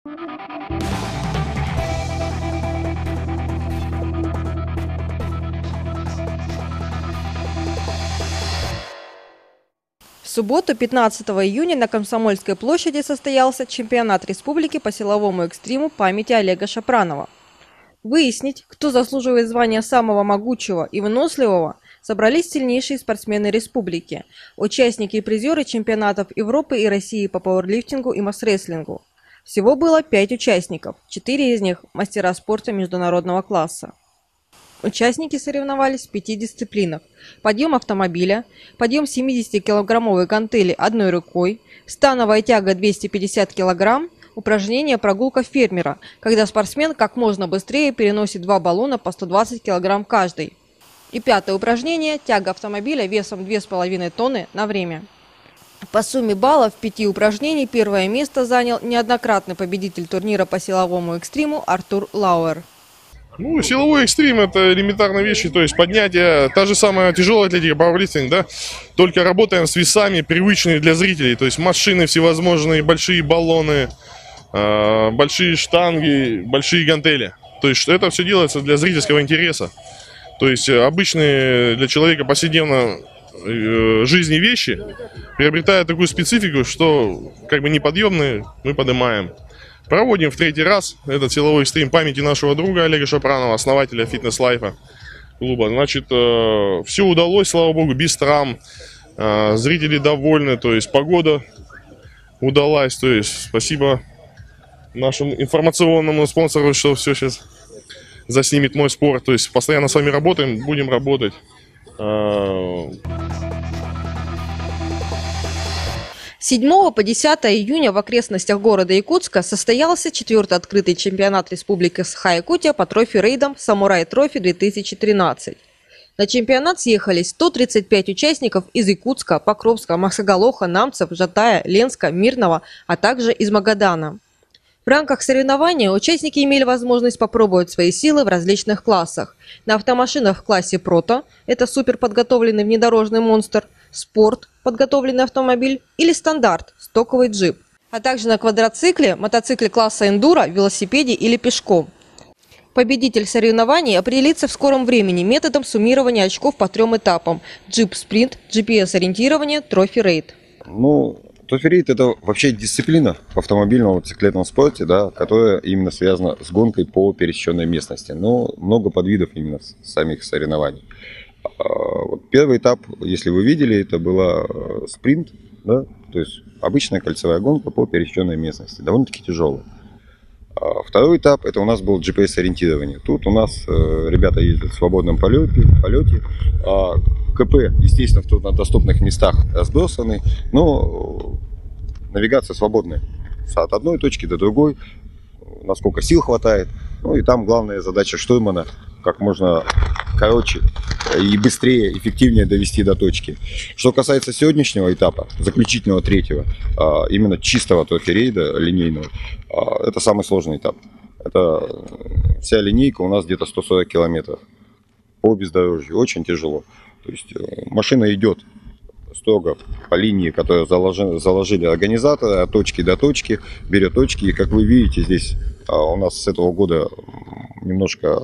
В субботу, 15 июня, на Комсомольской площади состоялся чемпионат республики по силовому экстриму памяти Олега Шапранова. Выяснить, кто заслуживает звания самого могучего и выносливого, собрались сильнейшие спортсмены республики, участники и призеры чемпионатов Европы и России по пауэрлифтингу и масс-рестлингу. Всего было 5 участников, 4 из них – мастера спорта международного класса. Участники соревновались в 5 дисциплинах: подъем автомобиля, подъем 70-килограммовой гантели одной рукой, становая тяга 250 килограмм, упражнение прогулка фермера, когда спортсмен как можно быстрее переносит 2 баллона по 120 килограмм каждый. И 5-е упражнение – тяга автомобиля весом 2,5 тонны на время. По сумме баллов 5 упражнений первое место занял неоднократный победитель турнира по силовому экстриму Артур Лауэр. Ну, силовой экстрим – это элементарные вещи, то есть поднятие, та же самая тяжелая атлетика, пауэрлифтинг, да, только работаем с весами, привычные для зрителей, то есть машины всевозможные, большие баллоны, большие штанги, большие гантели. То есть это все делается для зрительского интереса. То есть обычные для человека повседневно жизни вещи приобретают такую специфику, что как бы неподъемные мы поднимаем. Проводим в 3-й раз этот силовой экстрим памяти нашего друга Олега Шапранова, основателя фитнес-лайфа клуба. Значит, все удалось, слава богу, без травм. Зрители довольны, то есть погода удалась. То есть спасибо нашему информационному спонсору, что все сейчас заснимет мой спорт. То есть постоянно с вами работаем, будем работать. 7 по 10 июня в окрестностях города Якутска состоялся 4-й открытый чемпионат Республики Саха-Якутия по трофи-рейдам «Самурай-трофи-2013». На чемпионат съехались 135 участников из Якутска, Покровска, Максоголоха, Намцев, Жатая, Ленска, Мирного, а также из Магадана. В рамках соревнования участники имели возможность попробовать свои силы в различных классах. На автомашинах в классе «Прото» – это суперподготовленный внедорожный монстр, «Спорт» – подготовленный автомобиль, или «Стандарт» – стоковый джип, а также на квадроцикле, мотоцикле класса «Эндуро», велосипеде или пешком. Победитель соревнований определится в скором времени методом суммирования очков по 3 этапам – джип-спринт, GPS-ориентирование, трофи-рейд. Трофи-рейд – это вообще дисциплина в автомобильном мотоциклетном спорте, да, которая именно связана с гонкой по пересеченной местности. Но много подвидов именно самих соревнований. Вот первый этап, если вы видели, это был спринт, да, то есть обычная кольцевая гонка по пересеченной местности, довольно-таки тяжелая. Второй этап – это у нас был GPS-ориентирование. Тут у нас ребята ездят в свободном полете. КП, естественно, в труднодоступных местах разбросаны, но навигация свободная от одной точки до другой, насколько сил хватает. Ну и там главная задача штурмана – как можно короче и быстрее, эффективнее довести до точки. Что касается сегодняшнего этапа, заключительного 3-го, именно чистого трофи-рейда линейного, это самый сложный этап. Это вся линейка у нас где-то 140 километров по бездорожью, очень тяжело. То есть машина идет строго по линии, которую заложили организаторы, от точки до точки, берет точки. И как вы видите, здесь у нас с этого года немножко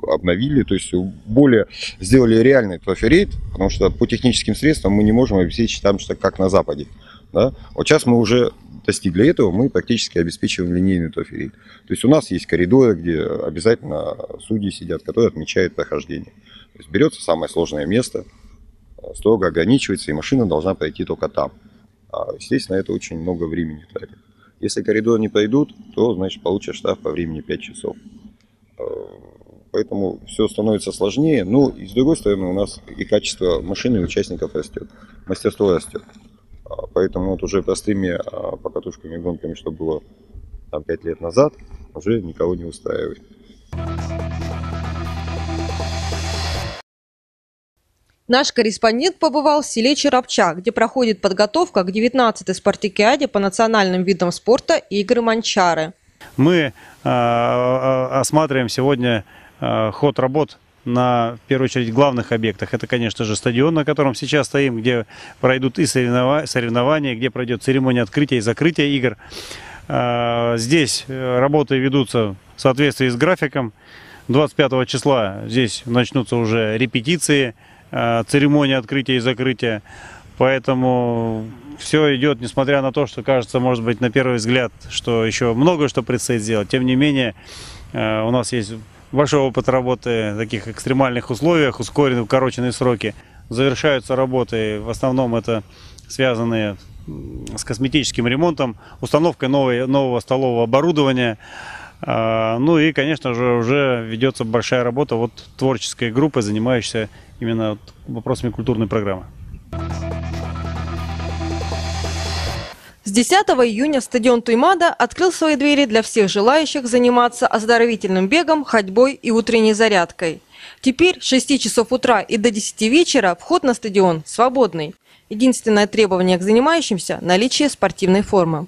обновили, то есть более сделали реальный трофи-рейд, потому что по техническим средствам мы не можем обеспечить там, что как на Западе. Да? Вот сейчас мы уже достигли этого, мы практически обеспечиваем линейный трофи-рейд. То есть у нас есть коридоры, где обязательно судьи сидят, которые отмечают прохождение. То есть берется самое сложное место, строго ограничивается, и машина должна пройти только там. Естественно, это очень много времени тратит. Если коридор не пройдут, то, значит, получат штраф по времени 5 часов. Поэтому все становится сложнее. Ну, и с другой стороны, у нас и качество машины и участников растет, мастерство растет. Поэтому вот уже простыми покатушками, гонками, что было там 5 лет назад, уже никого не устраивает. Наш корреспондент побывал в селе Черопча, где проходит подготовка к 19-й спартакиаде по национальным видам спорта «Игры Манчары». Мы осматриваем сегодня ход работ на, в первую очередь, главных объектах. Это, конечно же, стадион, на котором сейчас стоим, где пройдут и соревнования, где пройдет церемония открытия и закрытия игр. Здесь работы ведутся в соответствии с графиком. 25 числа здесь начнутся уже репетиции, церемонии открытия и закрытия. Поэтому все идет, несмотря на то, что кажется, может быть, на первый взгляд, что еще много что предстоит сделать. Тем не менее, у нас есть большой опыт работы в таких экстремальных условиях, ускоренные, укороченные сроки. Завершаются работы, в основном это связанные с косметическим ремонтом, установкой нового столового оборудования. Ну и, конечно же, уже ведется большая работа вот творческой группы, занимающейся именно вопросами культурной программы. С 10 июня стадион Туймада открыл свои двери для всех желающих заниматься оздоровительным бегом, ходьбой и утренней зарядкой. Теперь с 6 часов утра и до 10 вечера вход на стадион свободный. Единственное требование к занимающимся – наличие спортивной формы.